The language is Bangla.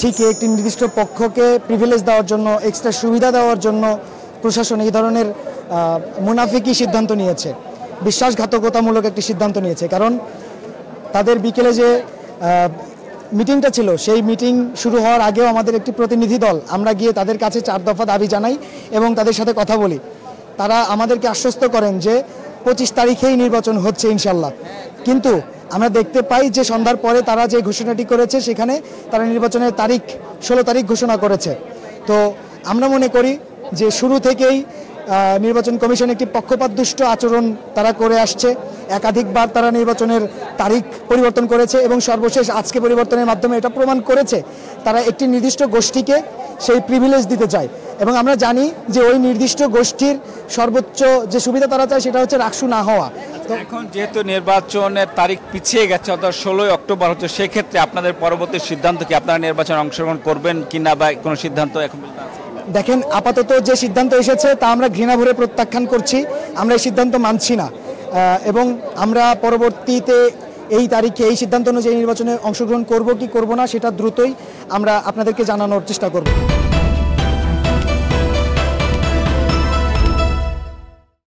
ঠিকই একটি নির্দিষ্ট পক্ষকে প্রিভিলেজ দেওয়ার জন্য, এক্সট্রা সুবিধা দেওয়ার জন্য প্রশাসন এই ধরনের মুনাফিকি সিদ্ধান্ত নিয়েছে, বিশ্বাসঘাতকতামূলক একটি সিদ্ধান্ত নিয়েছে। কারণ তাদের বিকেলে যে মিটিংটা ছিল, সেই মিটিং শুরু হওয়ার আগেও আমাদের একটি প্রতিনিধি দল আমরা গিয়ে তাদের কাছে 4 দফা দাবি জানাই এবং তাদের সাথে কথা বলি। তারা আমাদেরকে আশ্বস্ত করেন যে 25 তারিখেই নির্বাচন হচ্ছে ইনশাল্লাহ। কিন্তু আমরা দেখতে পাই যে সন্ধ্যার পরে তারা যে ঘোষণাটি করেছে, সেখানে তারা নির্বাচনের তারিখ 16 তারিখ ঘোষণা করেছে। তো আমরা মনে করি যে শুরু থেকেই নির্বাচন কমিশন একটি পক্ষপাতদুষ্ট আচরণ তারা করে আসছে। একাধিকবার তারা নির্বাচনের তারিখ পরিবর্তন করেছে এবং সর্বশেষ আজকে পরিবর্তনের মাধ্যমে এটা প্রমাণ করেছে তারা একটি নির্দিষ্ট গোষ্ঠীকে সেই প্রিভিলেজ দিতে চায়। এবং আমরা জানি যে ওই নির্দিষ্ট গোষ্ঠীর সর্বোচ্চ যে সুবিধা তারা চায় সেটা হচ্ছে রাকসু না হওয়া। তো এখন যেহেতু নির্বাচনের তারিখ পিছিয়ে গেছে, অর্থাৎ 16 অক্টোবর হচ্ছে, সেক্ষেত্রে আপনাদের পরবর্তী সিদ্ধান্ত কি? আপনারা নির্বাচনে অংশগ্রহণ করবেন কিনা বা কোনো সিদ্ধান্ত এখন? দেখেন, আপাতত যে সিদ্ধান্ত এসেছে তা আমরা ঘৃণা ভরে প্রত্যাখ্যান করছি। আমরা এই সিদ্ধান্ত মানছি না এবং আমরা পরবর্তীতে এই তারিখে এই সিদ্ধান্ত অনুযায়ী নির্বাচনে অংশগ্রহণ করব কি করব না সেটা দ্রুতই আমরা আপনাদেরকে জানানোর চেষ্টা করব।